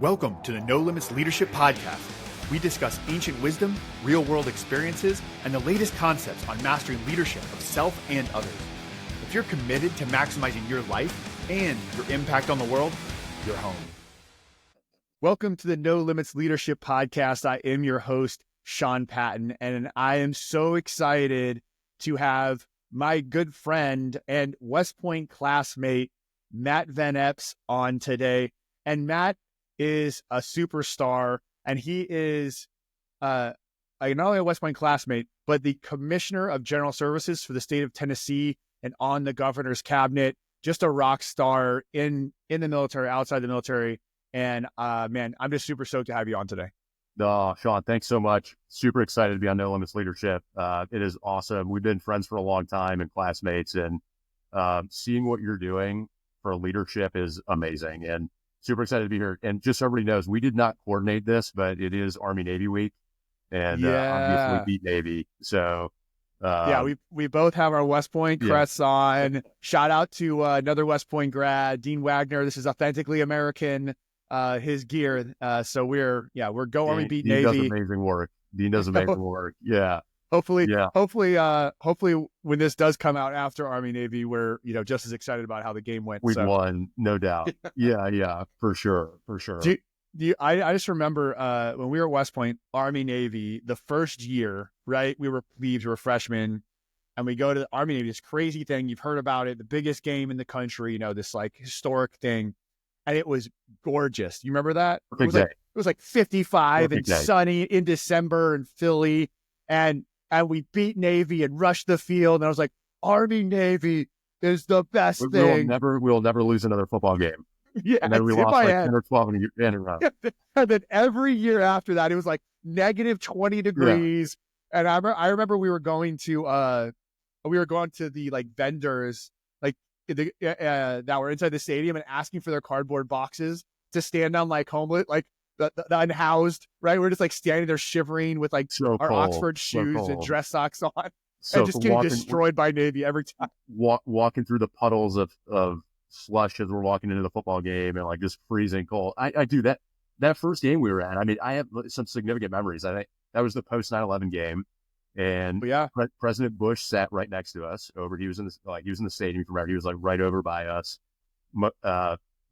Welcome to the No Limits Leadership Podcast. We discuss ancient wisdom, real-world experiences, and the latest concepts on mastering leadership of self and others. If you're committed to maximizing your life and your impact on the world, you're home. Welcome to the No Limits Leadership Podcast. I am your host, Sean Patton, and I am so excited to have my good friend and West Point classmate, Matt Van Epps, on today. And Matt is a superstar, and he is not only a West Point classmate, but the Commissioner of General Services for the state of Tennessee and on the governor's cabinet. Just a rock star in the military, outside the military. And man, I'm just super stoked to have you on today. Sean, thanks so much. Super excited to be on No Limits Leadership. It is awesome. We've been friends for a long time and classmates, and seeing what you're doing for leadership is amazing. And super excited to be here. And just so everybody knows, we did not coordinate this, but it is Army-Navy week, and obviously beat Navy. So we both have our West Point crests on. Shout out to another West Point grad, Dean Wagner. This is authentically American, his gear. So we're go Army, beat Navy. Dean does amazing work. Dean does amazing work. Yeah. Hopefully when this does come out after Army Navy, we're just as excited about how the game went. We've won, no doubt. Yeah, for sure. I just remember when we were at West Point, Army Navy, the first year, right? We were freshmen, and we go to the Army Navy, this crazy thing. You've heard about it, the biggest game in the country, this like historic thing, and it was gorgeous. You remember that? It was like 55 and sunny in December in Philly, and we beat Navy and rushed the field. And I was like, Army Navy is the best thing. We'll never lose another football game. Yeah, and then we lost like 10 or 12 in a row. And then every year after that, it was like negative 20 degrees. Yeah. And I remember we were going to the like vendors like that were inside the stadium and asking for their cardboard boxes to stand on like homeless, like the unhoused, right? We're just like standing there shivering with like our Oxford shoes and dress socks on, and just getting destroyed by Navy every time. Walking through the puddles of slush as we're walking into the football game, and like just freezing cold. I do that first game we were at. I mean, I have some significant memories. I think that was the post 9/11 game, and President Bush sat right next to us. He was in the stadium. He was like right over by us.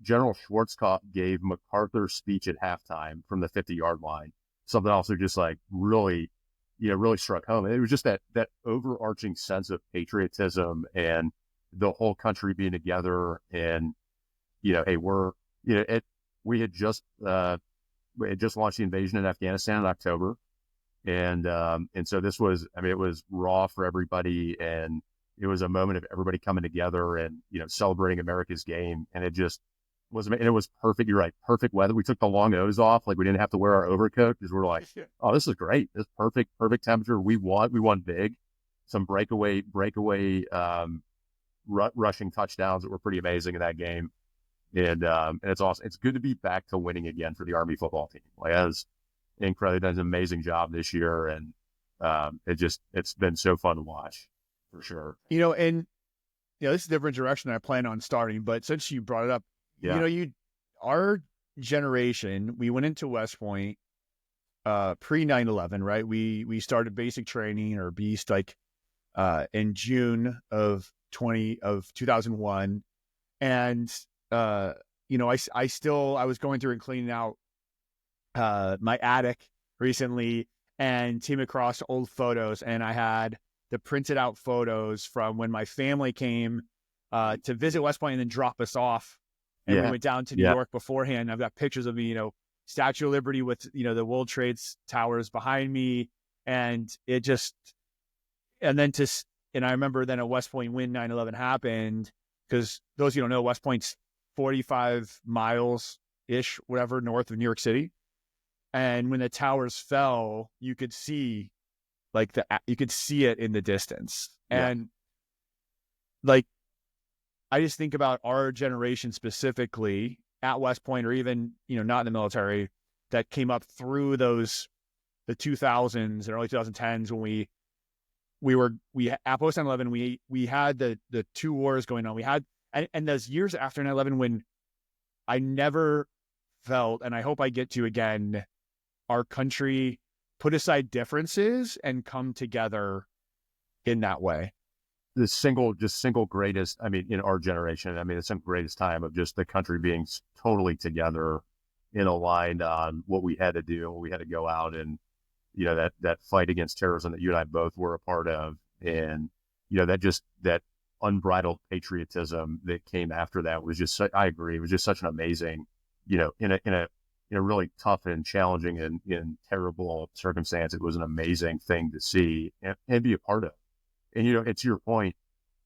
General Schwarzkopf gave MacArthur's speech at halftime from the 50-yard line. Something also just like really struck home. And it was just that overarching sense of patriotism and the whole country being together. And hey, we had just launched the invasion in Afghanistan in October, and so this was, it was raw for everybody, and it was a moment of everybody coming together and celebrating America's game, and it just was, and it was perfect. You're right, perfect weather. We took the long O's off, like we didn't have to wear our overcoat because we're like, oh, this is great. This perfect temperature. We won big. Some breakaway rushing touchdowns that were pretty amazing in that game. And it's awesome. It's good to be back to winning again for the Army football team. Like, that's incredible. Done an amazing job this year, and it's been so fun to watch, for sure. This is a different direction I plan on starting, but since you brought it up, our generation, we went into West Point pre 9/11, right? We started basic training or Beast like in June of 2001, and I was going through and cleaning out my attic recently and came across old photos, and I had the printed out photos from when my family came to visit West Point and then drop us off, and we went down to New York beforehand. I've got pictures of me, Statue of Liberty with the World Trade Towers behind me, and and I remember then at West Point when 9/11 happened, because those of you who don't know, West Point's 45 miles-ish, whatever, north of New York City. And when the towers fell, you could see it in the distance. Yeah. And like, I just think about our generation specifically at West Point, or even, not in the military, that came up through the 2000s and early 2010s when we at post 9/11, we had the two wars going on. We had, and those years after 9/11 when I never felt, and I hope I get to again, our country put aside differences and come together in that way? The single greatest, I mean, in our generation, I mean, it's the greatest time of just the country being totally together and aligned on what we had to do, what we had to go out and, you know, that fight against terrorism that you and I both were a part of. And, you know, that unbridled patriotism that came after that was just, I agree, it was just such an amazing, you know, in a really tough and challenging and in terrible circumstance, it was an amazing thing to see and be a part of. And, you know, it's your point,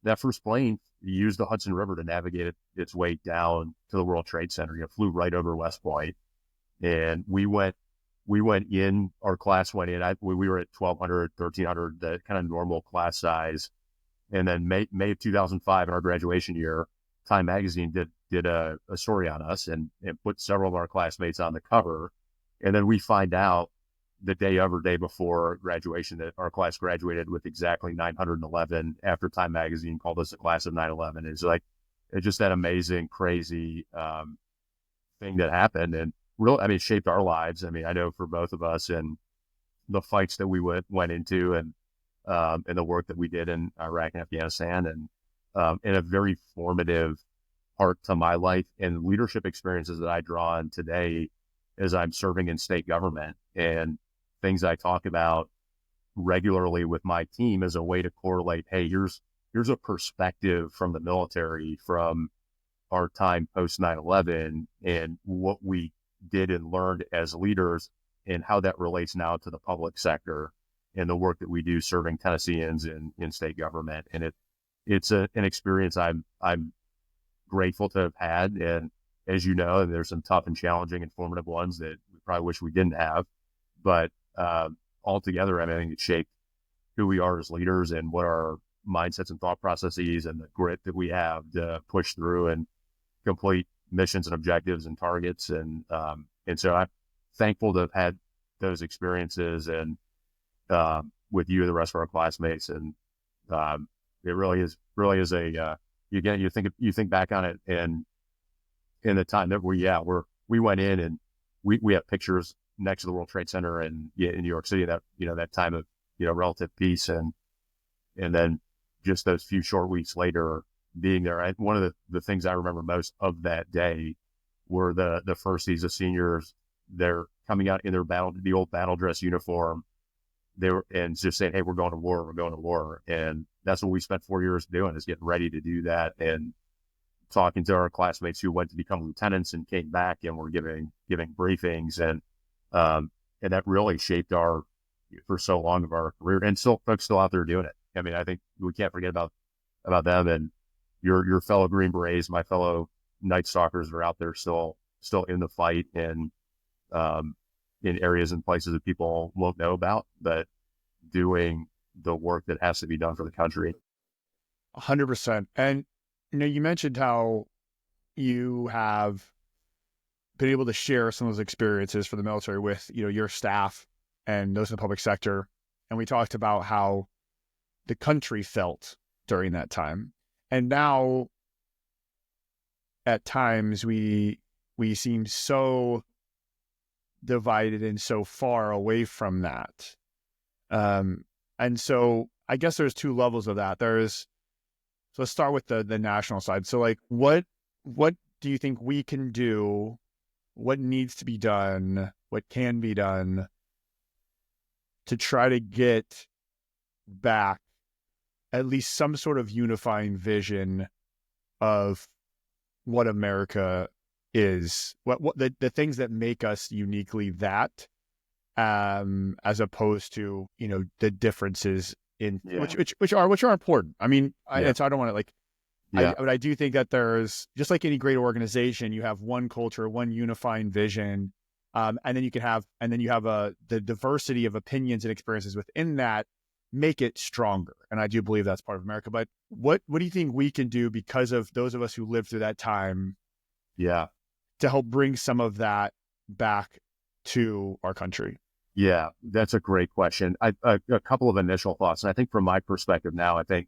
that first plane used the Hudson River to navigate its way down to the World Trade Center. You know, flew right over West Point, and we went in, our class went in, we were at 1,200, 1,300, the kind of normal class size. And then May of 2005, in our graduation year, Time Magazine did a story on us and put several of our classmates on the cover. And then we find out the day before graduation that our class graduated with exactly 911 after Time Magazine called us the class of 9/11. It's just that amazing, crazy thing that happened, and really, I mean, it shaped our lives. I mean, I know for both of us and the fights that we went into and the work that we did in Iraq and Afghanistan, and a very formative part to my life and leadership experiences that I draw on today as I'm serving in state government, and things I talk about regularly with my team as a way to correlate, hey, here's a perspective from the military, from our time post 9/11, and what we did and learned as leaders, and how that relates now to the public sector and the work that we do serving Tennesseans in state government. And it's an experience I'm grateful to have had. And as you know, there's some tough and challenging and formative ones that we probably wish we didn't have. But altogether, I mean, I think it shaped who we are as leaders and what our mindsets and thought processes and the grit that we have to push through and complete missions and objectives and targets. And so I'm thankful to have had those experiences and with you and the rest of our classmates. And it really is a you think back on it, and in the time that we went in, and we have pictures next to the World Trade Center in New York City, that, you know, that time of, you know, relative peace, and then just those few short weeks later being there. One of the things I remember most of that day were the firsties, the seniors. They're coming out in the old battle dress uniform. They were, and just saying, hey, we're going to war. And that's what we spent 4 years doing, is getting ready to do that, and talking to our classmates who went to become lieutenants and came back and were giving briefings. And that really shaped for so long of our career, and still folks still out there doing it. I mean, I think we can't forget about them, and your fellow Green Berets, my fellow Night Stalkers are out there still in the fight, and in areas and places that people won't know about, but doing the work that has to be done for the country. 100%. And, you know, you mentioned how you have been able to share some of those experiences for the military with, you know, your staff and those in the public sector. And we talked about how the country felt during that time. And now, at times, we seem so divided and so far away from that. And so I guess there's two levels of that. So let's start with the national side. So, like, what do you think we can do? What needs to be done? What can be done to try to get back at least some sort of unifying vision of what America is, what the things that make us uniquely that, as opposed to, you know, the differences in which are important. I mean, and so I don't want to, like, but I do think that there's, just like any great organization, you have one culture, one unifying vision, and then you have the diversity of opinions and experiences within that make it stronger. And I do believe that's part of America. But what do you think we can do, because of those of us who lived through that time, to help bring some of that back to our country? Yeah, that's a great question. A couple of initial thoughts. And I think from my perspective now, I think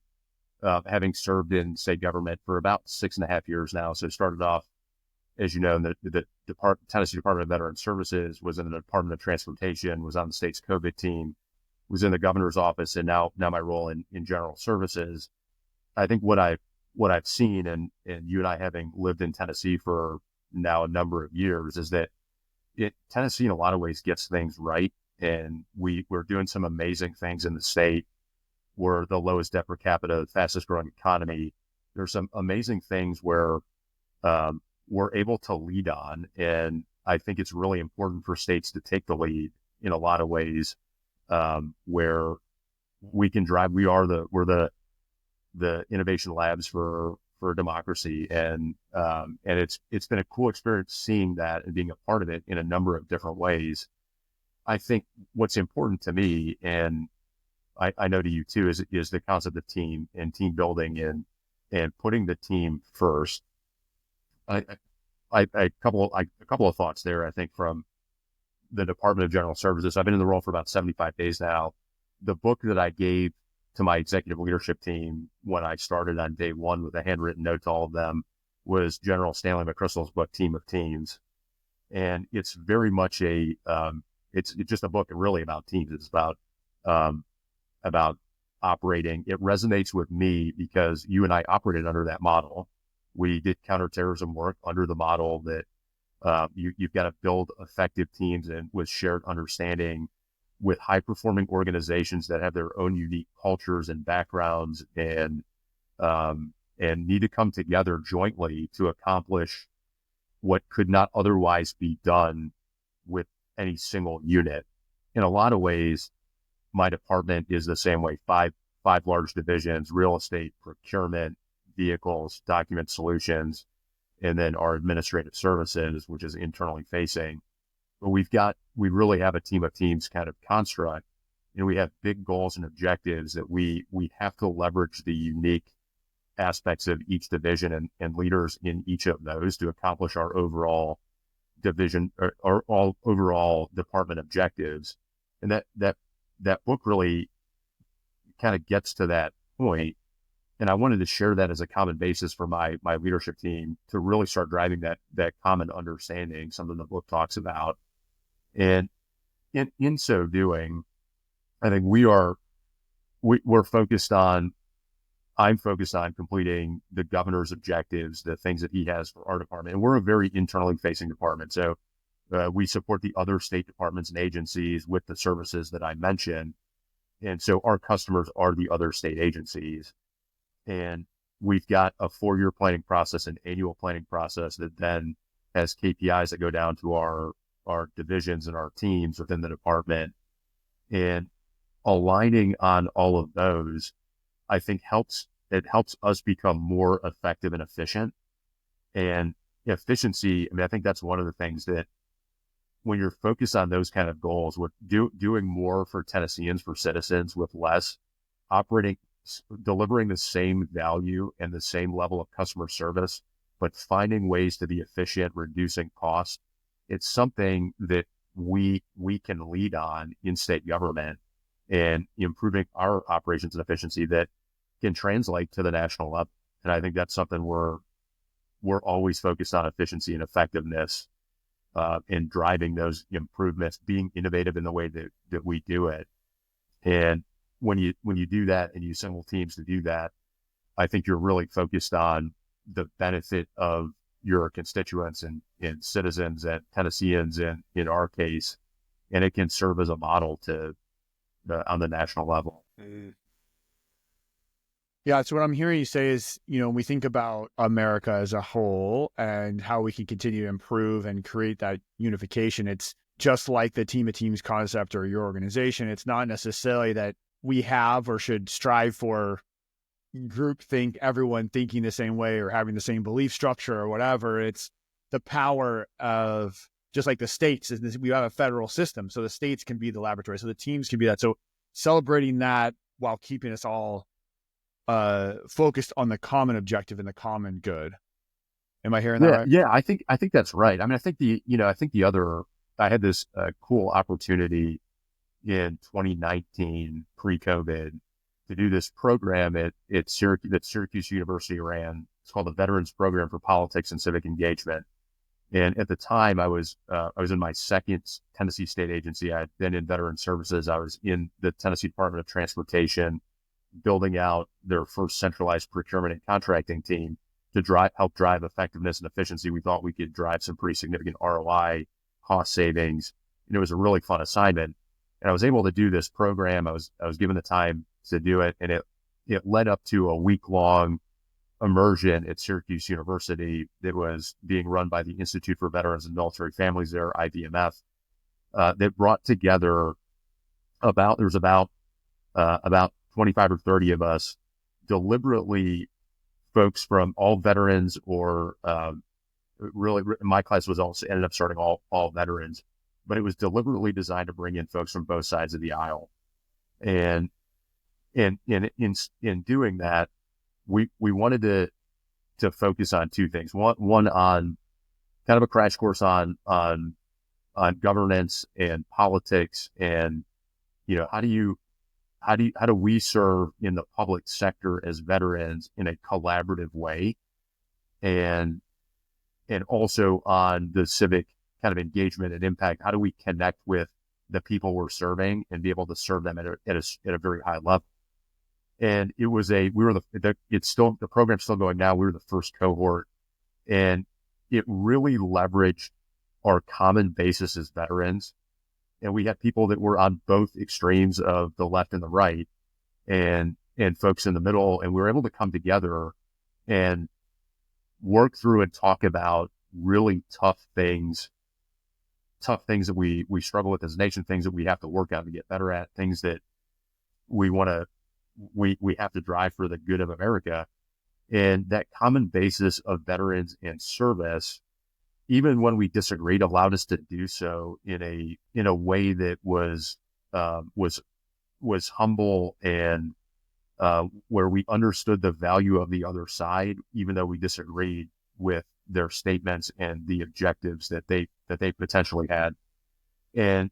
having served in state government for about 6.5 years now, so started off as you know, the Tennessee Department of Veteran Services, was in the Department of Transportation, was on the state's COVID team, was in the governor's office, and now my role in general services. I think what I've seen, and you and I having lived in Tennessee for now a number of years, is that Tennessee in a lot of ways gets things right, and we're doing some amazing things in the state. We're the lowest debt per capita, fastest growing economy. There's some amazing things where we're able to lead on, and I think it's really important for states to take the lead in a lot of ways, where we can drive. We're the innovation labs for democracy, and it's been a cool experience seeing that and being a part of it in a number of different ways. I think what's important to me, and I know to you too, is the concept of team and team building and putting the team first. A couple of thoughts there. I think from the Department of General Services, I've been in the role for about 75 days now. The book that I gave to my executive leadership team when I started on day one with a handwritten note to all of them was General Stanley McChrystal's book, Team of Teams. And it's very much it's just a book really about teams. It's about operating. It resonates with me because you and I operated under that model. We did counterterrorism work under the model that you've got to build effective teams and with shared understanding, with high-performing organizations that have their own unique cultures and backgrounds, and need to come together jointly to accomplish what could not otherwise be done with any single unit. In a lot of ways, my department is the same way. Five large divisions: real estate, procurement, vehicles, document solutions, and then our administrative services, which is internally facing. But we really have a team of teams kind of construct, and we have big goals and objectives that we have to leverage the unique aspects of each division and leaders in each of those to accomplish our overall division or all overall department objectives. And that book really kind of gets to that point. And I wanted to share that as a common basis for my leadership team to really start driving that common understanding, something the book talks about. And in so doing, I think I'm focused on completing the governor's objectives, the things that he has for our department. And we're a very internally facing department. So we support the other state departments and agencies with the services that I mentioned. And so our customers are the other state agencies. And we've got a 4-year planning process, an annual planning process that then has KPIs that go down to our divisions and our teams within the department. And aligning on all of those, I think helps us become more effective and efficient. And efficiency, I think that's one of the things that when you're focused on those kind of goals, with doing more for Tennesseans, for citizens with less, delivering the same value and the same level of customer service, but finding ways to be efficient, reducing costs, it's something that we can lead on in state government and improving our operations and efficiency that can translate to the national level. And I think that's something we're always focused on: efficiency and effectiveness, and driving those improvements, being innovative in the way that we do it. And when you do that and you assemble teams to do that, I think you're really focused on the benefit of your constituents and citizens and Tennesseans in our case, and it can serve as a model on the national level. Mm. Yeah, so what I'm hearing you say is, when we think about America as a whole and how we can continue to improve and create that unification, it's just like the team of teams concept or your organization. It's not necessarily that we have or should strive for groupthink, everyone thinking the same way or having the same belief structure or whatever. It's the power of, just like the states, we have a federal system, so the states can be the laboratory, so the teams can be that. So celebrating that while keeping us all focused on the common objective and the common good. Am I hearing that right? Yeah, I think that's right. I think I had this cool opportunity in 2019 pre-COVID to do this program at Syracuse, that Syracuse University ran. It's called the Veterans Program for Politics and Civic Engagement. And at the time, I was in my second Tennessee state agency. I had been in veteran services. I was in the Tennessee Department of Transportation, building out their first centralized procurement and contracting team to help drive effectiveness and efficiency. We thought we could drive some pretty significant ROI, cost savings, and it was a really fun assignment. And I was able to do this program. I was given the time to do it, and it led up to a week-long immersion at Syracuse University that was being run by the Institute for Veterans and Military Families there, IVMF, that brought together there was about 25 or 30 of us, deliberately folks from all veterans, or really my class was also ended up starting all veterans, but it was deliberately designed to bring in folks from both sides of the aisle. And in doing that, we wanted to focus on two things. One on kind of a crash course on governance and politics, and how do we serve in the public sector as veterans in a collaborative way, and also on the civic kind of engagement and impact. How do we connect with the people we're serving and be able to serve them at a very high level? And it was the program's still going now. We were the first cohort, and it really leveraged our common basis as veterans. And we had people that were on both extremes of the left and the right, and folks in the middle. And we were able to come together and work through and talk about really tough things that we struggle with as a nation, things that we have to work on to get better at, things that we have to drive for the good of America. And that common basis of veterans and service, even when we disagreed, allowed us to do so in a way that was humble, and where we understood the value of the other side, even though we disagreed with their statements and the objectives that they potentially had. And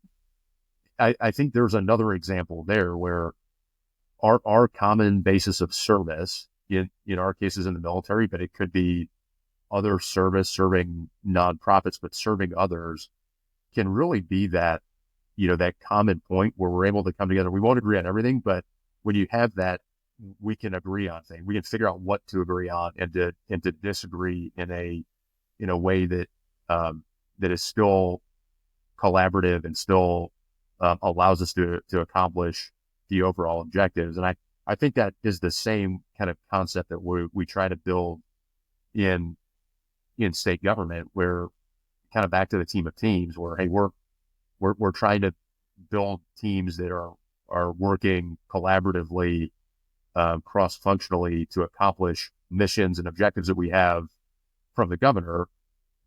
I think there's another example there where our common basis of service, in our cases in the military, but it could be other service, serving nonprofits, but serving others, can really be that common point where we're able to come together. We won't agree on everything, but when you have that, we can agree on things. We can figure out what to agree on and to disagree in a way that is still collaborative and still allows us to accomplish the overall objectives. And I think that is the same kind of concept that we try to build in state government, where kind of back to the team of teams, where, hey, we're trying to build teams that are working collaboratively, cross-functionally, to accomplish missions and objectives that we have from the governor.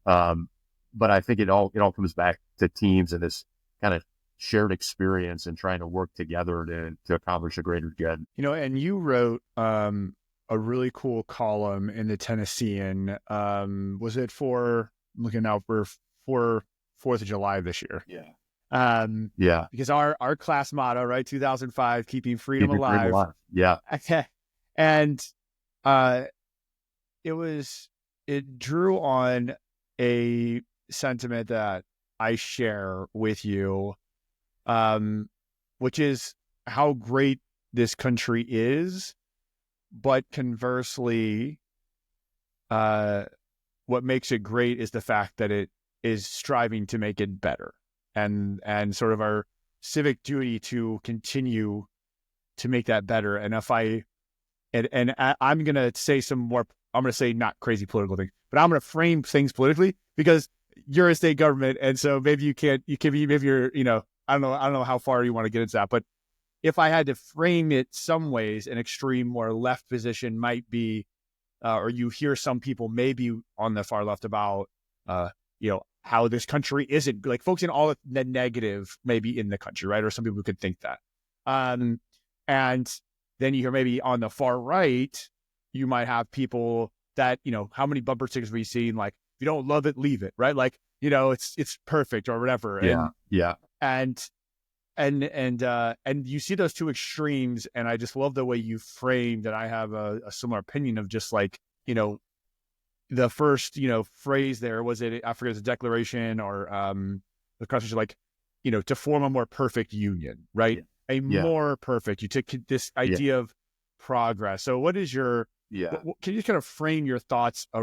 But I think it all comes back to teams and this kind of shared experience and trying to work together to accomplish a greater good. And you wrote a really cool column in the Tennessean. Was it for, I'm looking out for 4th of July this year? Yeah. Yeah. Because our class motto, right, 2005, keeping freedom alive. Yeah. And it drew on a sentiment that I share with you, which is how great this country is, but conversely, what makes it great is the fact that it is striving to make it better, and sort of our civic duty to continue to make that better. And I'm going to say I'm going to say not crazy political things, but I'm going to frame things politically, because you're a state government. And so maybe maybe you're, I don't know how far you want to get into that, but if I had to frame it some ways, an extreme or left position might be, or you hear some people maybe on the far left about, how this country isn't, like, focusing all the negative maybe in the country, right? Or some people could think that. And then you hear maybe on the far right, you might have people that, how many bumper stickers have we seen? Like, if you don't love it, leave it, right? Like, it's perfect or whatever. Yeah. And you see those two extremes, and I just love the way you framed that. I have a similar opinion of just like, the first, phrase there was it, I forget, it was a declaration or the Constitution, like, to form a more perfect union, right? Yeah. A Yeah. more perfect, you took this Yeah. idea of progress. So what is your, Yeah. can you just kind of frame your thoughts Yeah.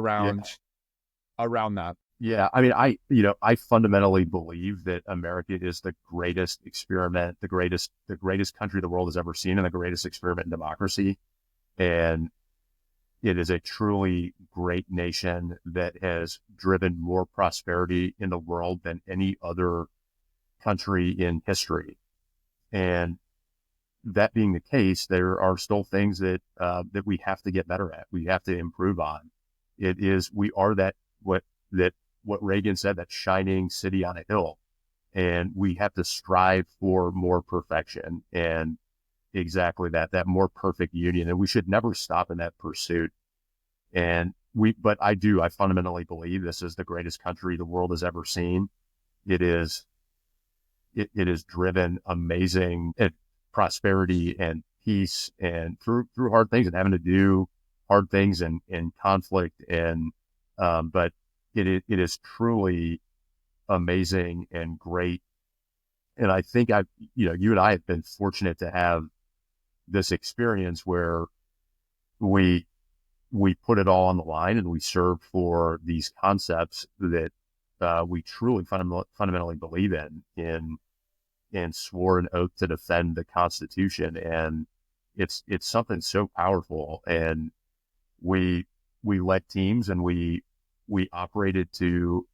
around that? Yeah. I mean, I fundamentally believe that America is the greatest experiment, the greatest country the world has ever seen, and the greatest experiment in democracy. And it is a truly great nation that has driven more prosperity in the world than any other country in history. And that being the case, there are still things that we have to get better at. We have to improve on. We are what Reagan said, that shining city on a hill, and we have to strive for more perfection and exactly that more perfect union. And we should never stop in that pursuit. But I fundamentally believe this is the greatest country the world has ever seen. It is driven amazing prosperity and peace, and through hard things and having to do hard things and conflict. But it is truly amazing and great. And I think you and I have been fortunate to have this experience where we put it all on the line and we serve for these concepts that we truly fundamentally believe in, and swore an oath to defend the Constitution. And it's something so powerful. And we led teams, and we operated to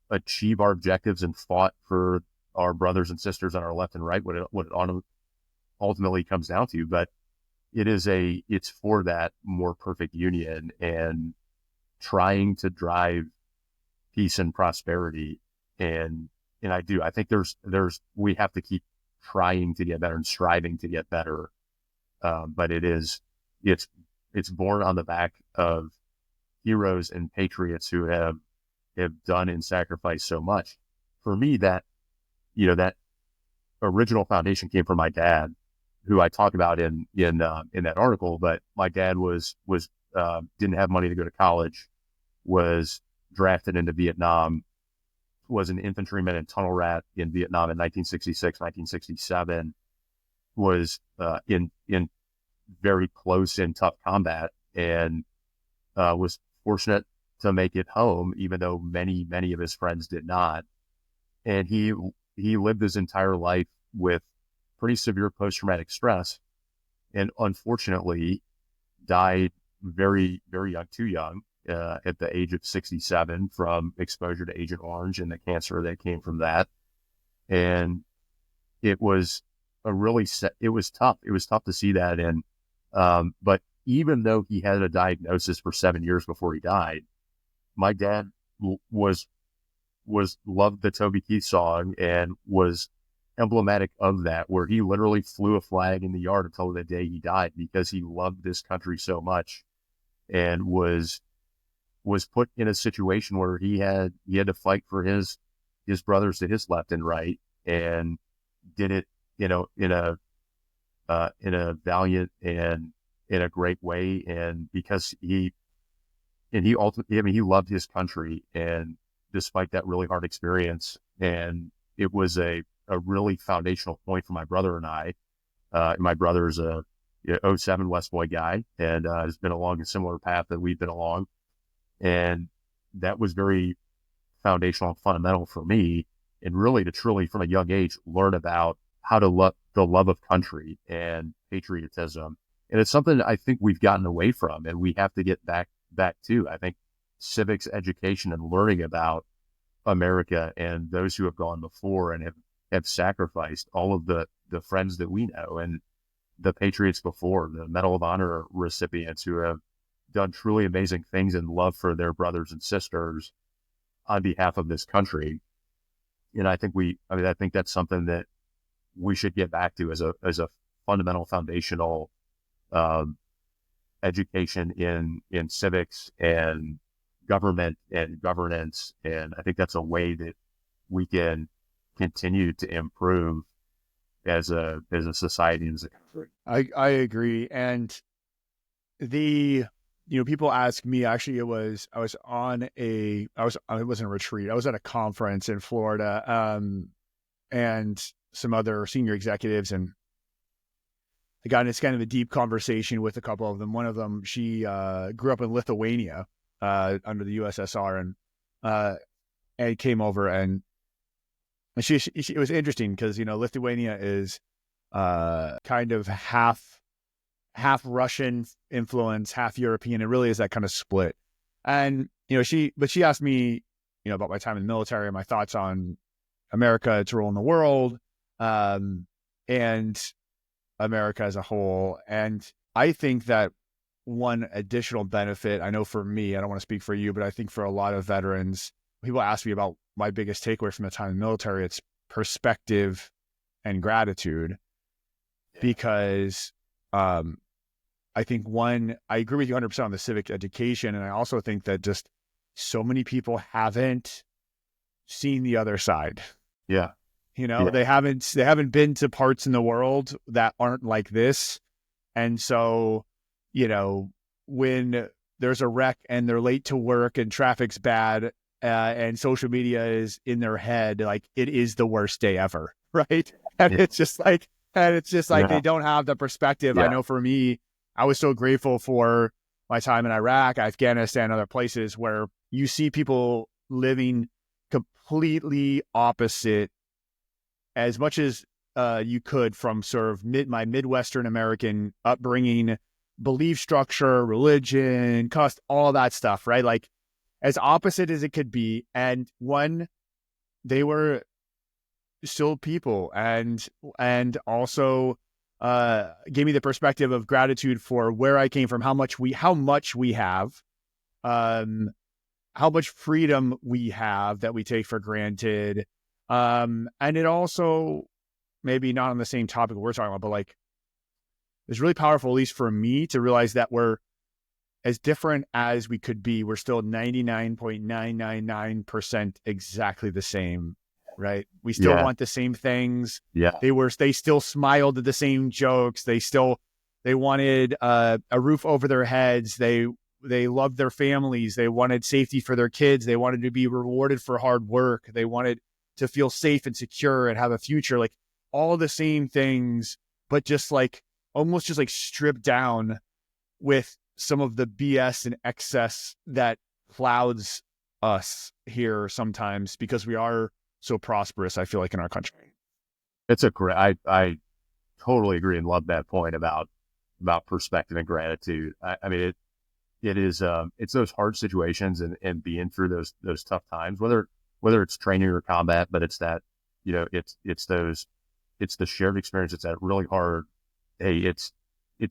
achieve our objectives and fought for our brothers and sisters on our left and right, what it ultimately comes down to. But it's for that more perfect union and trying to drive peace and prosperity. And I think we have to keep trying to get better and striving to get better. But it's born on the back of heroes and patriots who have done and sacrificed so much. For me, that original foundation came from my dad, who I talk about in that article. But my dad was didn't have money to go to college, was drafted into Vietnam, was an infantryman and tunnel rat in Vietnam in 1966, 1967, was in very close and tough combat, and was fortunate to make it home, even though many of his friends did not. And he lived his entire life with pretty severe post-traumatic stress, and unfortunately died very, very young, too young, at the age of 67 from exposure to Agent Orange and the cancer that came from that. And it was it was tough. It was tough to see that. And, but even though he had a diagnosis for 7 years before he died, my dad loved the Toby Keith song and was emblematic of that, where he literally flew a flag in the yard until the day he died, because he loved this country so much, and was put in a situation where he had to fight for his brothers to his left and right, and did it, in a valiant and in a great way. And because he ultimately, I mean, he loved his country, and despite that really hard experience, and it was a really foundational point for my brother and I. My brother's a 07 West Boy guy, and has been along a similar path that we've been along. And that was very foundational and fundamental for me, and really to truly, from a young age, learn about how to love the love of country and patriotism. And it's something I think we've gotten away from, and we have to get back to. I think civics education and learning about America and those who have gone before and have sacrificed, all of the friends that we know, and the patriots before, the Medal of Honor recipients who have done truly amazing things in love for their brothers and sisters on behalf of this country. And I think I think that's something that we should get back to as a fundamental, foundational education in civics and government and governance. And I think that's a way that we can continue to improve as a society and as a country. I agree. And the people ask me, actually, I was on it wasn't a retreat. I was at a conference in Florida, and some other senior executives, and I got into kind of a deep conversation with a couple of them. One of them, she grew up in Lithuania under the USSR, and came over, and she it was interesting because Lithuania is kind of half Russian influence, half European. It really is that kind of split. And she asked me about my time in the military and my thoughts on America, its role in the world, and America as a whole. And I think that one additional benefit, I know for me, I don't want to speak for you, but I think for a lot of veterans, people ask me about my biggest takeaway from the time in the military, it's perspective and gratitude. Because I think I agree with you 100% on the civic education. And I also think that just so many people haven't seen the other side. Yeah. They haven't been to parts in the world that aren't like this. And so, when there's a wreck and they're late to work and traffic's bad, and social media is in their head, like it is the worst day ever. Right. And it's just like, they don't have the perspective. I know for me, I was so grateful for my time in Iraq, Afghanistan, other places where you see people living completely opposite as much as you could from sort of my Midwestern American upbringing, belief structure, religion, cost, all that stuff, right? Like as opposite as it could be. And they were still people, and also gave me the perspective of gratitude for where I came from, how much we have, how much freedom we have that we take for granted. And it also, maybe not on the same topic we're talking about, but like, it's really powerful, at least for me, to realize that we're as different as we could be. We're still 99.999% exactly the same, right? We still want the same things. Yeah. They still smiled at the same jokes. They wanted a roof over their heads. They loved their families. They wanted safety for their kids. They wanted to be rewarded for hard work. They wanted to feel safe and secure and have a future, like all the same things, but just like almost just like stripped down with some of the BS and excess that clouds us here sometimes because we are so prosperous, I feel like, in our country. It's I totally agree and love that point about perspective and gratitude. I mean, it is, it's those hard situations and being through those tough times, whether it's training or combat, but it's that, it's the shared experience. It's that really hard. Hey, it's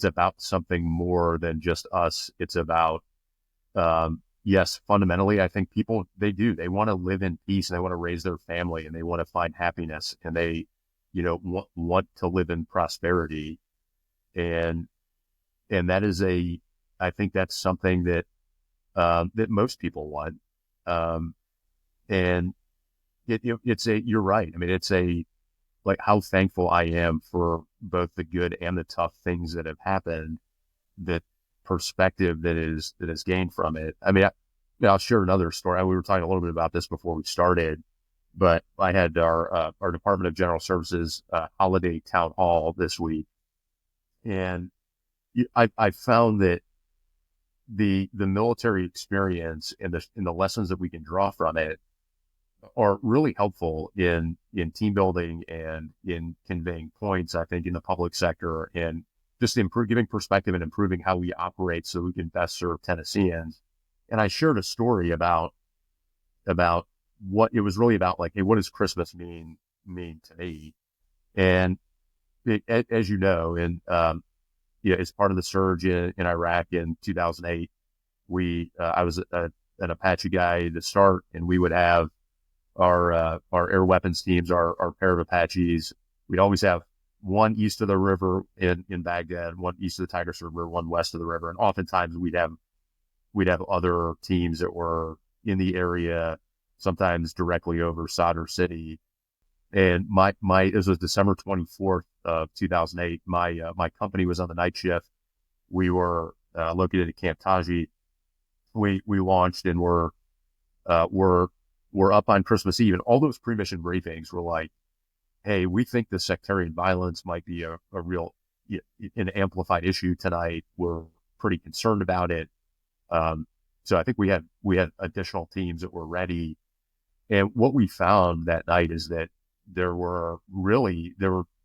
about something more than just us. It's about, yes, fundamentally, I think people, they want to live in peace, and they want to raise their family, and they want to find happiness, and they, want to live in prosperity. And that is I think that's something that most people want. And you're right. I mean, it's like how thankful I am for both the good and the tough things that have happened, that perspective that is gained from it. I mean, I'll share another story. We were talking a little bit about this before we started, but I had our Department of General Services holiday town hall this week, and I found that the military experience and the lessons that we can draw from it are really helpful in team building and in conveying points, I think, in the public sector, and just giving perspective and improving how we operate so we can best serve Tennesseans. And I shared a story about what it was really about, like, hey, what does Christmas mean to me? And as you know, and as part of the surge in Iraq in 2008, I was an Apache guy to start, and we would have our air weapons teams, our pair of Apaches. We'd always have one east of the river in Baghdad, one east of the Tigris River, one west of the river, and oftentimes we'd have other teams that were in the area, sometimes directly over Sadr City. And this was December 24th of 2008. My company was on the night shift. We were located at Camp Taji. We launched and we're up on Christmas Eve, and all those pre-mission briefings were like, hey, we think the sectarian violence might be a real, an amplified issue tonight. We're pretty concerned about it. So I think we had additional teams that were ready. And what we found that night is that there were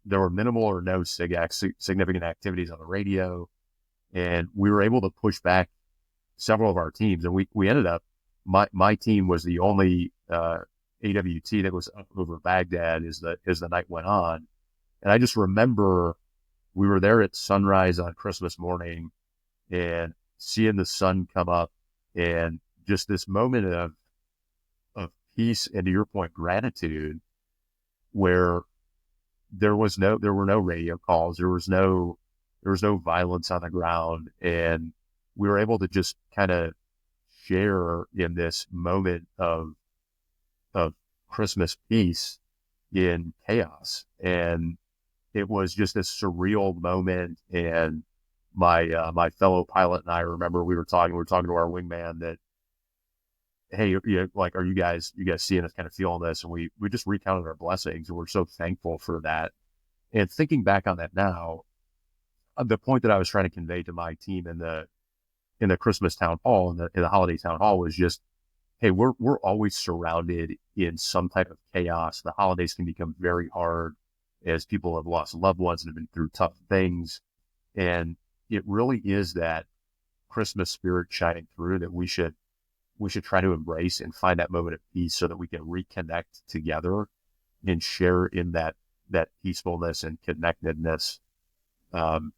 minimal or no significant activities on the radio. And we were able to push back several of our teams. And we ended up, my team was the only AWT that was up over Baghdad as the night went on. And I just remember we were there at sunrise on Christmas morning and seeing the sun come up, and just this moment of peace, and to your point, gratitude, where there were no radio calls, there was no violence on the ground, and we were able to just kind of share in this moment of Christmas peace in chaos. And it was just a surreal moment. And my fellow pilot and I remember we were talking to our wingman that, hey, like, are you guys seeing us, kind of feeling this? And we just recounted our blessings, and we're so thankful for that. And thinking back on that now, the point that I was trying to convey to my team in the Christmas town hall, in the holiday town hall, was just, hey, we're always surrounded in some type of chaos. The holidays can become very hard as people have lost loved ones and have been through tough things. And it really is that Christmas spirit shining through that we should try to embrace and find that moment of peace so that we can reconnect together and share in that peacefulness and connectedness. And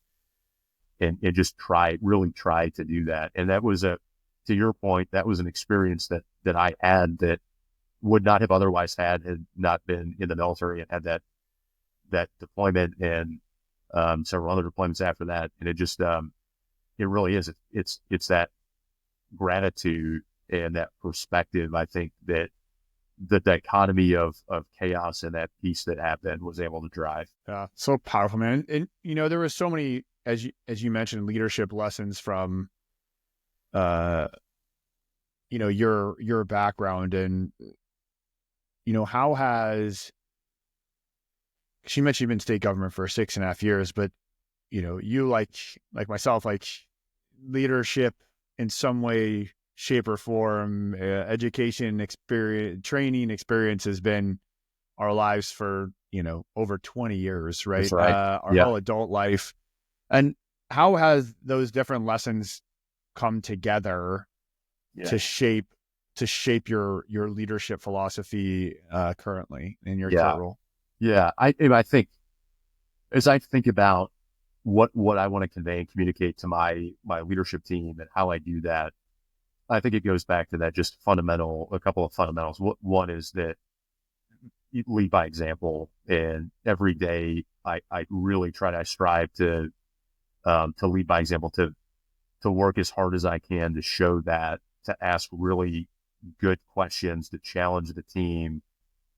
just really try to do that. And that was to your point, that was an experience that I had that would not have otherwise had not been in the military and had that deployment and several other deployments after that. And it just, it really is, it's that gratitude and that perspective. I think that the dichotomy of chaos and that peace that happened was able to drive. Yeah, so powerful, man. And there were so many, as you mentioned, leadership lessons from, your background. And, how has, she mentioned you've been in state government for 6.5 years, but, you like myself, like leadership in some way, shape or form, education experience, training experience has been our lives for, over 20 years, right? That's right. Our whole adult life. And how has those different lessons come together to shape your leadership philosophy currently in your current role? Yeah, I think as I think about what I want to convey and communicate to my leadership team and how I do that, I think it goes back to that just a couple of fundamentals. One is that you lead by example, and every day I really I strive to lead by example, to work as hard as I can to show that, to ask really good questions, to challenge the team,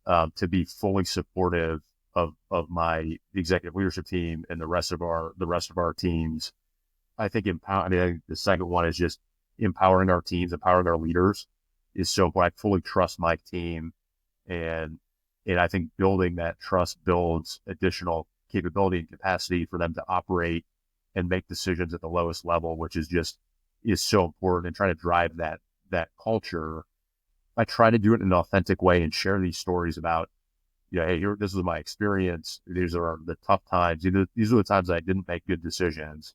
to be fully supportive of my executive leadership team and the rest of our teams. I think the second one is just empowering our teams, empowering our leaders is so important. I fully trust my team, and I think building that trust builds additional capability and capacity for them to operate and make decisions at the lowest level, which is so important, and trying to drive that culture. I try to do it in an authentic way and share these stories about, hey, this was my experience. These are the tough times. These are the times I didn't make good decisions.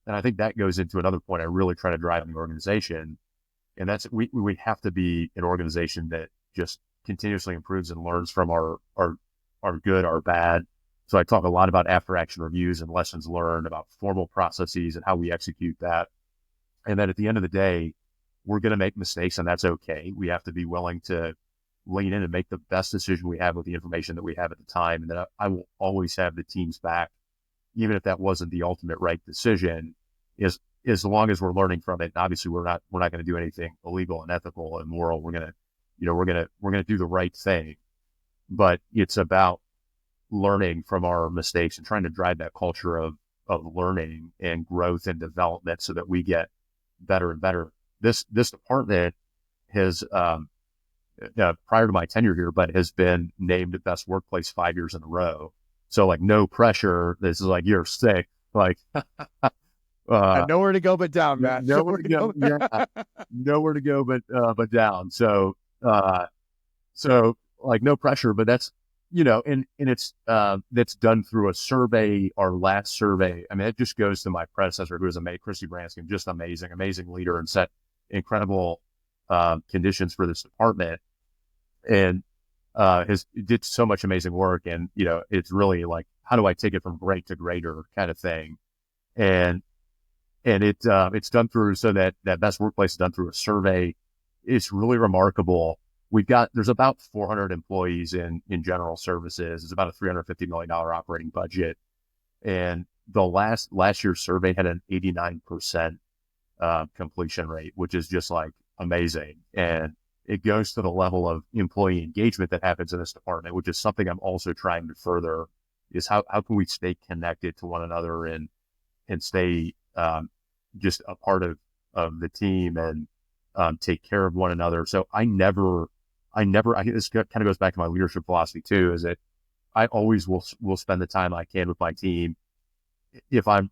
And I think that goes into another point I really try to drive in the organization. And that's, we have to be an organization that just continuously improves and learns from our good, our bad. So I talk a lot about after action reviews and lessons learned, about formal processes and how we execute that. And then at the end of the day, we're going to make mistakes, and that's okay. We have to be willing to lean in and make the best decision we have with the information that we have at the time. And that I will always have the team's back, even if that wasn't the ultimate right decision, as long as we're learning from it. And obviously we're not going to do anything illegal and ethical and moral. We're going to do the right thing, but it's about learning from our mistakes and trying to drive that culture of of learning and growth and development so that we get better and better. This department has, prior to my tenure here, but has been named the best workplace 5 years in a row. So like no pressure. This is like, you're sick. Like, nowhere to go but down, Matt. Nowhere to go. Yeah, nowhere to go but down. So like no pressure, but that's, and it's that's done through a survey. Our last survey, I mean, it just goes to my predecessor, who was Christy Branscombe, just amazing leader, and set incredible conditions for this department, and did so much amazing work. And it's really like, how do I take it from great to greater kind of thing, and it's done through, so that best workplace is done through a survey. It's really remarkable. There's about 400 employees in general services. It's about a $350 million operating budget. And the last year's survey had an 89% completion rate, which is just like amazing. And it goes to the level of employee engagement that happens in this department, which is something I'm also trying to further, is how can we stay connected to one another and stay just a part of the team and take care of one another. So I think this kind of goes back to my leadership philosophy too, is that I always will spend the time I can with my team. If I'm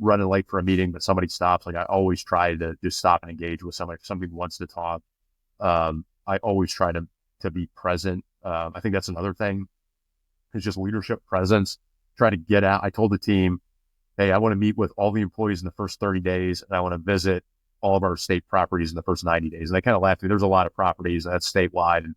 running late for a meeting, but somebody stops, like I always try to just stop and engage with somebody. If somebody wants to talk, I always try to be present. I think that's another thing. It's just leadership presence. Try to get out. I told the team, hey, I want to meet with all the employees in the first 30 days, and I want to visit all of our state properties in the first 90 days. And they kind of laughed at me. There's a lot of properties that's statewide, and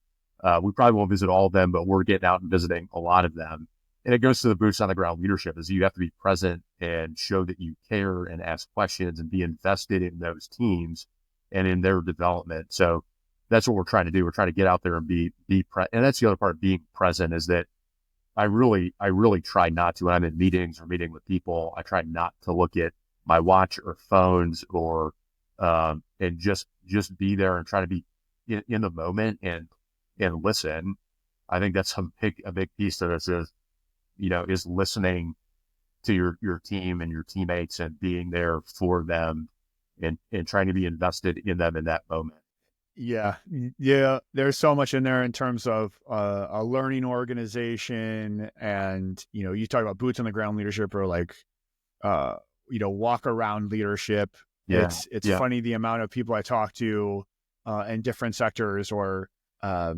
we probably won't visit all of them, but we're getting out and visiting a lot of them. And it goes to the boots on the ground leadership, is you have to be present and show that you care and ask questions and be invested in those teams and in their development. So that's what we're trying to do. We're trying to get out there and be and that's the other part of being present, is that I really try not to, when I'm in meetings or meeting with people, I try not to look at my watch or phones or and just be there and try to be in the moment and listen. I think that's a big piece of this is listening to your team and your teammates and being there for them and trying to be invested in them in that moment. Yeah. There's so much in there in terms of a learning organization, and you talk about boots on the ground leadership, or like walk around leadership. Yeah. It's funny the amount of people I talk to in different sectors, or I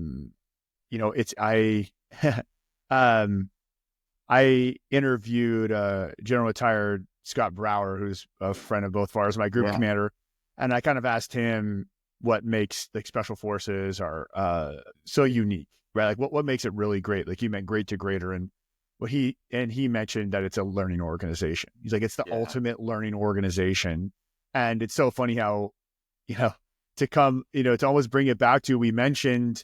interviewed General Retired Scott Brower, who's a friend of both of ours, my group commander, and I kind of asked him what makes like special forces are so unique, right? Like what makes it really great? Like you meant great to greater, and he mentioned that it's a learning organization. He's like, it's the ultimate learning organization. And it's so funny how, to almost bring it back to, we mentioned,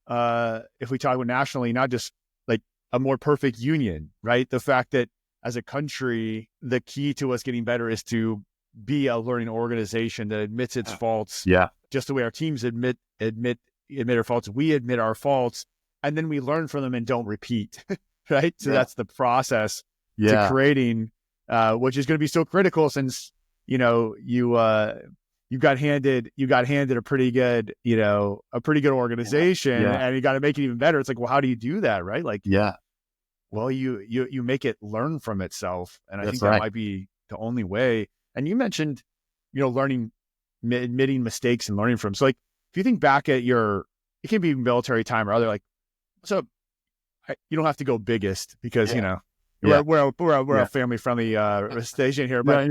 if we talk about nationally, not just like a more perfect union, right? The fact that as a country, the key to us getting better is to be a learning organization that admits its faults. Yeah. Just the way our teams admit our faults, we admit our faults, and then we learn from them and don't repeat, right? So that's the process to creating, which is going to be so critical, since you got handed a pretty good organization, and you got to make it even better. It's like, well, how do you do that, right? Like, well, you make it learn from itself, and I think that might be the only way. And you mentioned, learning, admitting mistakes and learning from. So, like, if you think back at it can be military time or other, like, so you don't have to go biggest, because we're a family friendly station here, but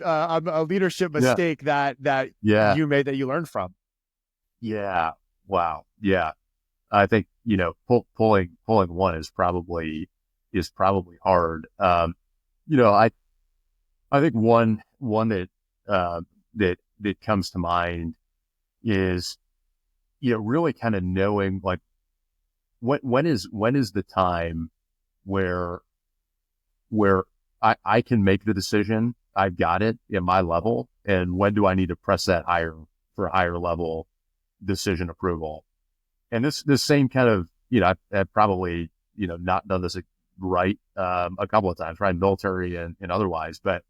a leadership mistake that you made that you learned from. Yeah. Wow. Yeah. I think pulling one is probably hard. I think one that comes to mind is really kind of knowing, like, when is the time where I can make the decision, I've got it in my level, and when do I need to press that higher for a higher level decision approval? And this same kind of, I've probably, not done this right a couple of times, right, military and otherwise. But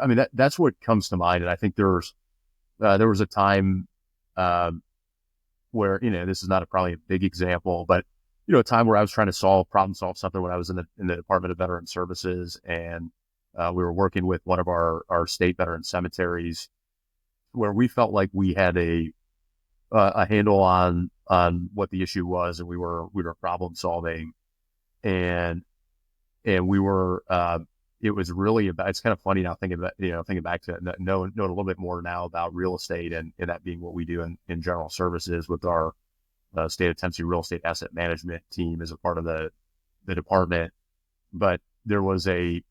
I mean, that's what comes to mind. And I think there was a time where, this is not probably a big example, but a time where I was trying to problem solve something when I was in the Department of Veteran Services, and we were working with one of our state veteran cemeteries, where we felt like we had a handle on what the issue was, and we were problem solving, and we were. It was really about. It's kind of funny now thinking back to it, knowing a little bit more now about real estate and that being what we do in general services with our state of Tennessee real estate asset management team as a part of the department. But there was a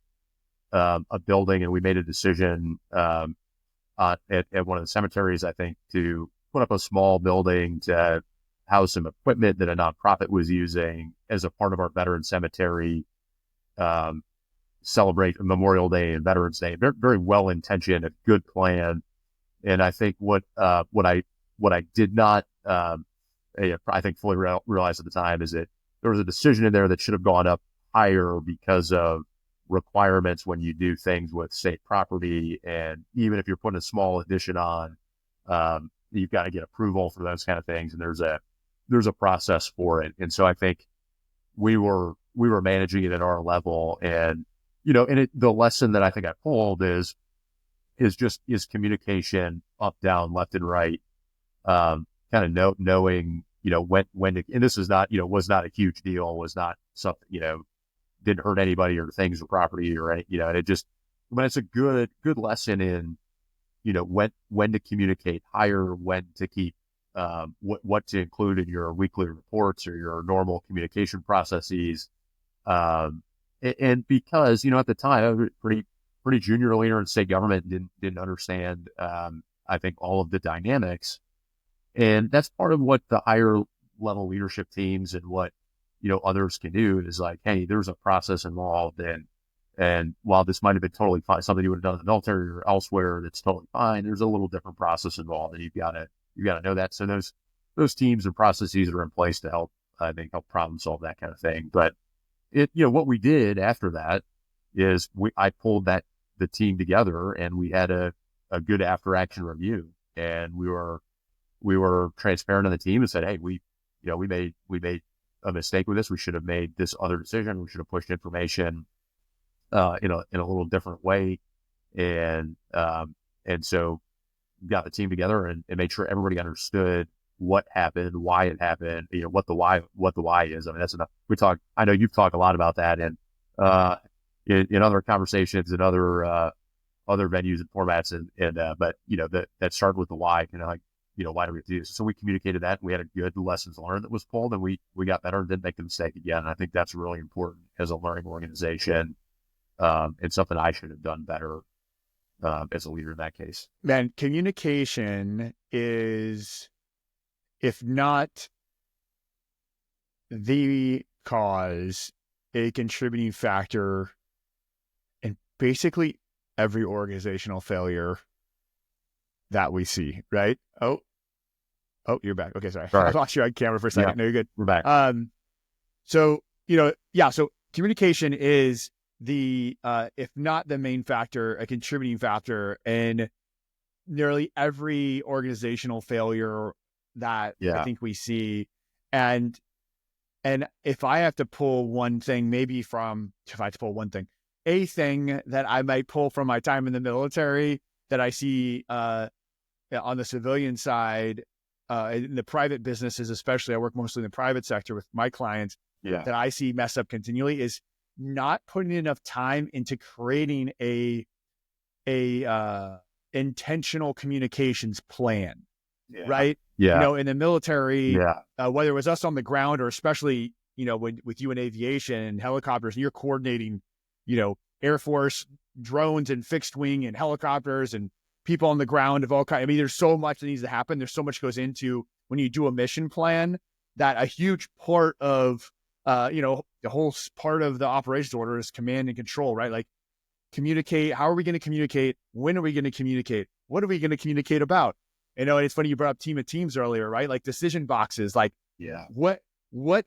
building, and we made a decision at one of the cemeteries, I think, to put up a small building to house some equipment that a nonprofit was using as a part of our veteran cemetery celebrate Memorial Day and Veterans Day. Very, very well intentioned, a good plan. And I think what I did not I think fully realized at the time is that there was a decision in there that should have gone up higher because of requirements when you do things with state property. And even if you're putting a small addition on, you've got to get approval for those kind of things. And there's a process for it. And so I think we were managing it at our level. And, the lesson that I think I pulled is communication up, down, left, and right. Kind of knowing, when to, and this is not, was not a huge deal, was not something, didn't hurt anybody or things or property or any, and it just, but it's a good lesson in, when to communicate higher, when to keep, what to include in your weekly reports or your normal communication processes. And because, at the time I was pretty junior leader in state government, didn't understand, I think, all of the dynamics. And that's part of what the higher level leadership teams and what, others can do is like, hey, there's a process involved. And while this might have been totally fine, something you would have done in the military or elsewhere, that's totally fine, there's a little different process involved, and you've got to know that. So those teams and processes are in place to help problem solve that kind of thing. But what we did after that is I pulled the team together, and we had a good after action review, and we were transparent on the team and said, hey, we made a mistake with this. We should have made this other decision. We should have pushed information in a little different way. And so got the team together and made sure everybody understood what happened, why it happened, what the why is. I mean, that's enough. I know you've talked a lot about that, and in other conversations and other venues and formats, but that started with the why, why do we have to do this? So we communicated that, and we had a good lessons learned that was pulled, and we got better and didn't make the mistake again. And I think that's really important as a learning organization, and something I should have done better as a leader in that case. Man, communication is, if not the cause, a contributing factor in basically every organizational failure that we see, right? Oh, you're back. Okay, sorry. I lost you on camera for a second. Yeah. No, you're good. We're back. So communication is the, if not the main factor, a contributing factor in nearly every organizational failure that I think we see. And if I have to pull one thing, a thing that I might pull from my time in the military that I see on the civilian side, in the private businesses, especially, I work mostly in the private sector with my clients, that I see mess up continually, is not putting enough time into creating a intentional communications plan, right? Yeah. In the military, whether it was us on the ground or especially, with you in aviation and helicopters, and you're coordinating, Air Force drones and fixed wing and helicopters and people on the ground of all kinds. I mean, there's so much that needs to happen. There's so much goes into when you do a mission plan, that a huge part of, the whole part of the operations order is command and control, right? Like, communicate. How are we going to communicate? When are we going to communicate? What are we going to communicate about? And it's funny you brought up team of teams earlier, right? Like decision boxes, like what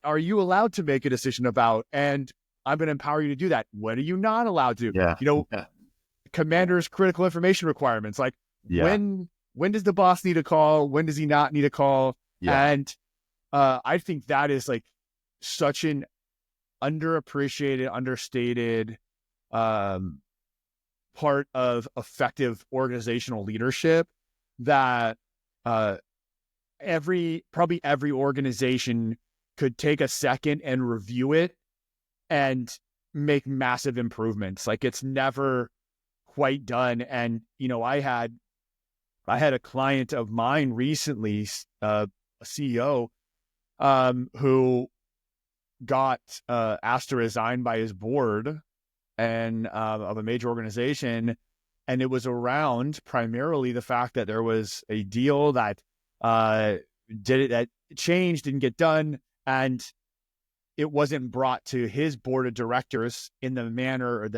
are you allowed to make a decision about? And I'm going to empower you to do that. What are you not allowed to do? Yeah. You know, Yeah. commander's critical information requirements. Like Yeah. when does the boss need a call? When does he not need a call? Yeah. And I think that is like such an underappreciated, understated part of effective organizational leadership that probably every organization could take a second and review it and make massive improvements. Like it's never quite done. And, you know, I had a client of mine recently, a CEO, who got asked to resign by his board and of a major organization. And it was around primarily the fact that there was a deal that that changed, didn't get done, and it wasn't brought to his board of directors in the manner or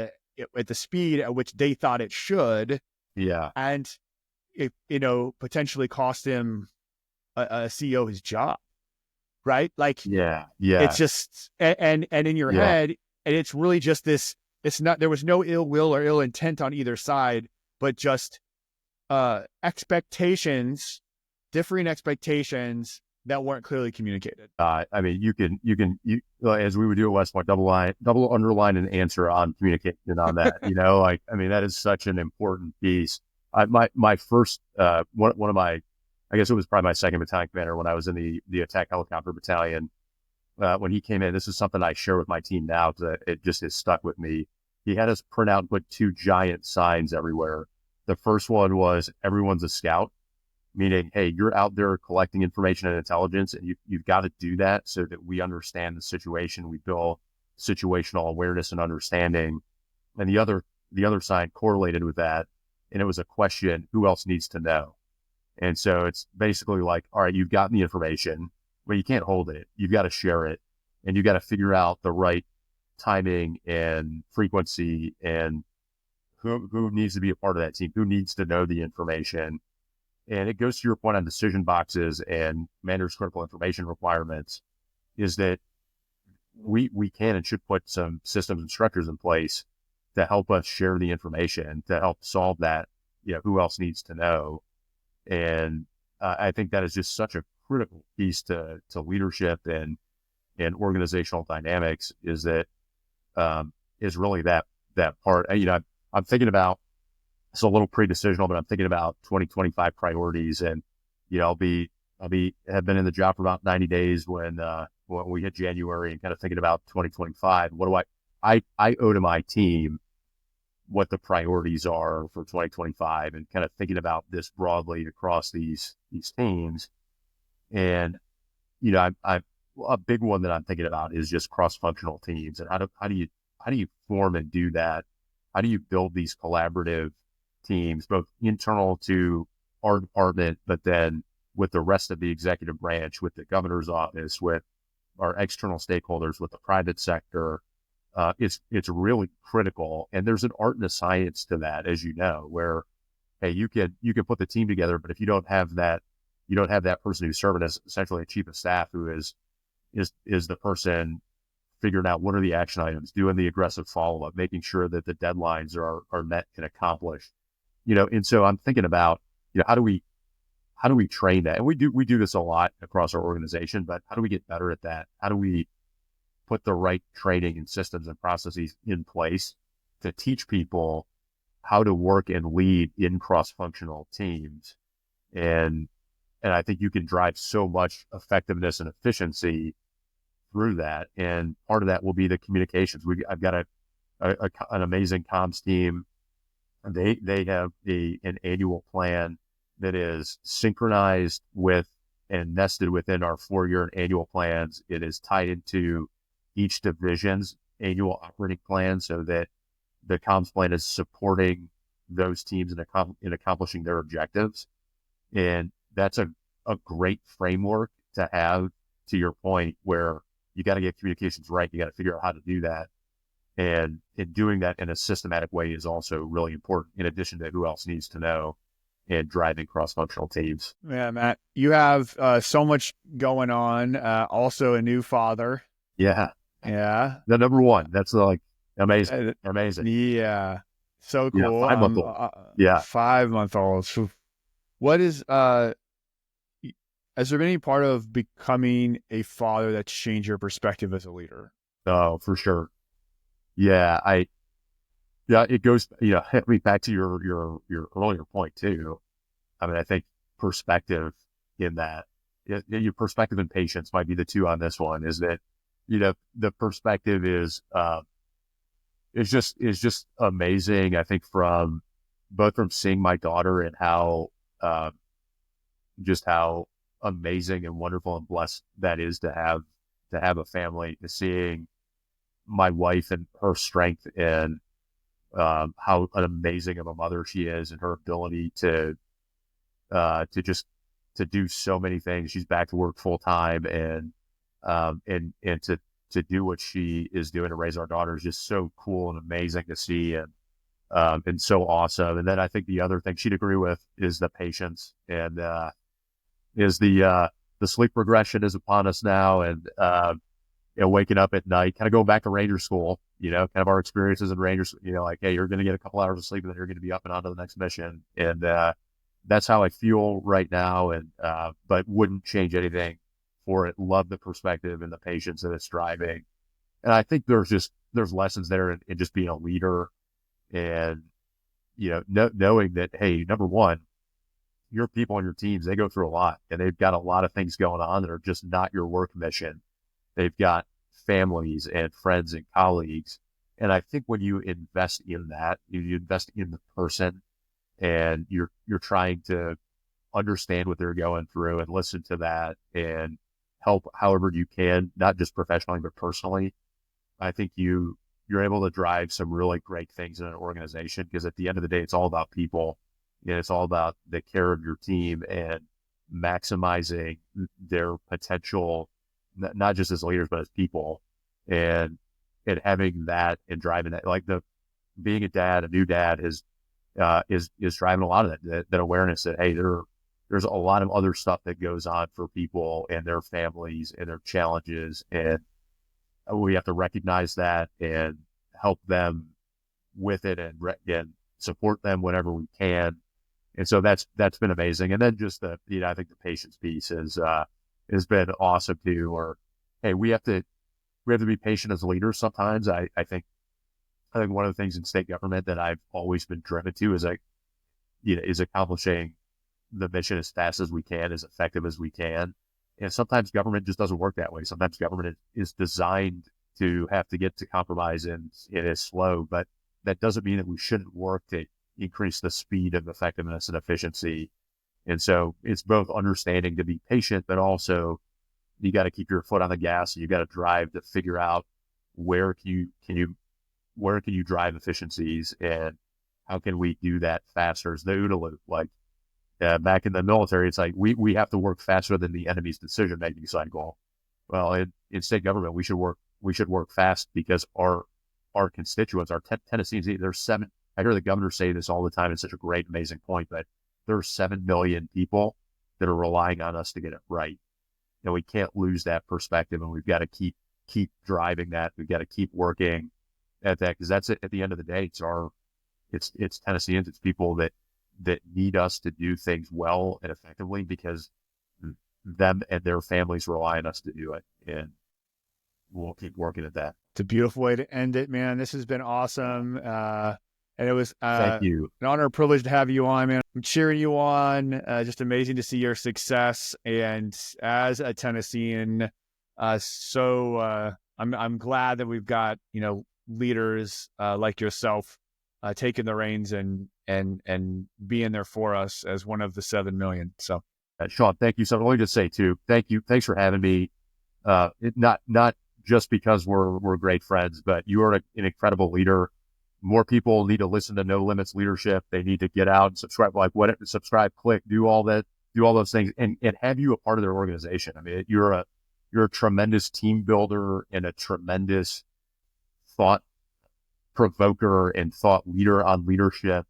at the speed at which they thought it should. Yeah. And it, you know, potentially cost him a CEO his job, right? Like, Yeah. Yeah. it's just, and in your Yeah. head, and it's really just this, it's not, there was no ill will or ill intent on either side, but just differing expectations that weren't clearly communicated. I mean, you as we would do at West Point, double underline an answer on communication on that. You know, like, I mean, that is such an important piece. My first, one of my, I guess it was probably my second battalion commander when I was in the attack helicopter battalion. When he came in, this is something I share with my team now because it just has stuck with me. He had us print out and put two giant signs everywhere. The first one was everyone's a scout, meaning, hey, you're out there collecting information and intelligence, and you've got to do that so that we understand the situation. We build situational awareness and understanding. And the other sign correlated with that, and it was a question: who else needs to know? And so it's basically like, all right, you've gotten the information, but you can't hold it. You've got to share it, and you've got to figure out the right timing and frequency, and who needs to be a part of that team, who needs to know the information. And it goes to your point on decision boxes and commander's critical information requirements, is that we can and should put some systems and structures in place to help us share the information, to help solve that, you know, who else needs to know. And I think that is just such a critical piece to leadership and organizational dynamics, is that is really that part. You know, I'm thinking about, it's a little pre-decisional, but I'm thinking about 2025 priorities, and, you know, have been in the job for about 90 days when we hit January, and kind of thinking about 2025. What do I owe to my team what the priorities are for 2025, and kind of thinking about this broadly across these teams. And, you know, a big one that I'm thinking about is just cross-functional teams, and how do you form and do that? How do you build these collaborative teams, both internal to our department, but then with the rest of the executive branch, with the governor's office, with our external stakeholders, with the private sector? It's really critical. And there's an art and a science to that, as you know, where, hey, you can put the team together, but if you don't have that person who's serving as essentially a chief of staff, who is the person figuring out what are the action items, doing the aggressive follow-up, making sure that the deadlines are met and accomplished. You know, and so I'm thinking about, you know, how do we train that? And we do this a lot across our organization, but how do we get better at that? How do we put the right training and systems and processes in place to teach people how to work and lead in cross-functional teams? And I think you can drive so much effectiveness and efficiency through that. And part of that will be the communications. I've got an amazing comms team. They have an annual plan that is synchronized with and nested within our 4-year annual plans. It is tied into each division's annual operating plan, so that the comms plan is supporting those teams in accomplishing their objectives. And that's a great framework to have, to your point, where you got to get communications right. You got to figure out how to do that. And in doing that in a systematic way is also really important, in addition to who else needs to know and driving cross-functional teams. Yeah, Matt, you have so much going on. Also a new father. Yeah. Yeah. The number one. That's like amazing. Uh, Amazing. Yeah. So Yeah. cool. 5-month-old. Yeah. 5-month-old. So what is, has there been any part of becoming a father that's changed your perspective as a leader? Oh, for sure. Yeah. Yeah, it goes, hit me back to your earlier point too. I mean, I think perspective in that, your perspective and patience might be the two on this one, is that, the perspective is just amazing. I think both from seeing my daughter and just how amazing and wonderful and blessed that is to have a family, to seeing my wife and her strength and how amazing of a mother she is, and her ability to do so many things. She's back to work full time, and to do what she is doing to raise our daughter is just so cool and amazing to see, and so awesome. And then I think the other thing she'd agree with is the patience, and is the sleep regression is upon us now, and waking up at night, kind of going back to Ranger school, kind of our experiences in Rangers, like, hey, you're going to get a couple hours of sleep and then you're going to be up and on to the next mission. And that's how I feel right now. And but wouldn't change anything for it. Love the perspective and the patience that it's driving. And I think there's lessons there in just being a leader, and, knowing that, hey, number one, your people on your teams, they go through a lot, and they've got a lot of things going on that are just not your work mission. They've got families and friends and colleagues. And I think when you invest in that, you invest in the person, and you're trying to understand what they're going through and listen to that and help however you can, not just professionally, but personally. I think you're able to drive some really great things in an organization, because at the end of the day, it's all about people, and it's all about the care of your team and maximizing their potential, not just as leaders, but as people, and having that and driving that, like being a new dad is driving a lot of that awareness that, hey, there's a lot of other stuff that goes on for people and their families and their challenges, and we have to recognize that and help them with it, and support them whenever we can. And so that's been amazing. And then just I think the patience piece has been awesome too. Or, hey, we have to be patient as leaders sometimes. I think one of the things in state government that I've always been driven to is accomplishing the mission as fast as we can, as effective as we can. And sometimes government just doesn't work that way. Sometimes government is designed to have to get to compromise, and it is slow, but that doesn't mean that we shouldn't work to increase the speed of effectiveness and efficiency. And so it's both understanding to be patient, but also you got to keep your foot on the gas, and you got to drive to figure out where can you drive efficiencies, and how can we do that faster? As the OODA loop, like back in the military, it's like we have to work faster than the enemy's decision-making cycle. Well, in state government, we should work fast, because our constituents, our Tennesseans, there's 7. I hear the governor say this all the time. It's such a great, amazing point, but there are 7 million people that are relying on us to get it right. And we can't lose that perspective, and we've got to keep driving that. We've got to keep working at that, because that's it. At the end of the day, it's Tennesseans, it's people that need us to do things well and effectively, because them and their families rely on us to do it, and we'll keep working at that. It's a beautiful way to end it, man. This has been awesome. And it was Thank you. an honor and privilege to have you on, man. I'm cheering you on. Just amazing to see your success. And as a Tennessean, I'm glad that we've got, leaders like yourself taking the reins and being there for us as one of the 7 million. So, Sean, thank you. So let me just say too, thank you. Thanks for having me. Not just because we're great friends, but you are an incredible leader. More people need to listen to No Limits Leadership. They need to get out and subscribe, subscribe, click, do all those things, and have you a part of their organization. I mean, you're a tremendous team builder and a tremendous thought provoker and thought leader on leadership.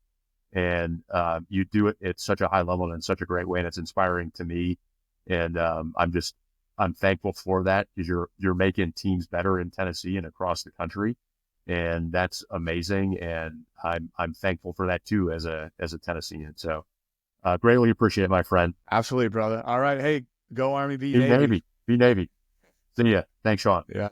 And you do it at such a high level and in such a great way, and it's inspiring to me. And I'm just I'm thankful for that, because you're making teams better in Tennessee and across the country. And that's amazing. And I'm thankful for that too, as a Tennessean. So, greatly appreciate it, my friend. Absolutely, brother. All right. Hey, go Army, be Be Navy. Navy. Be Navy. See ya. Thanks, Sean. Yeah.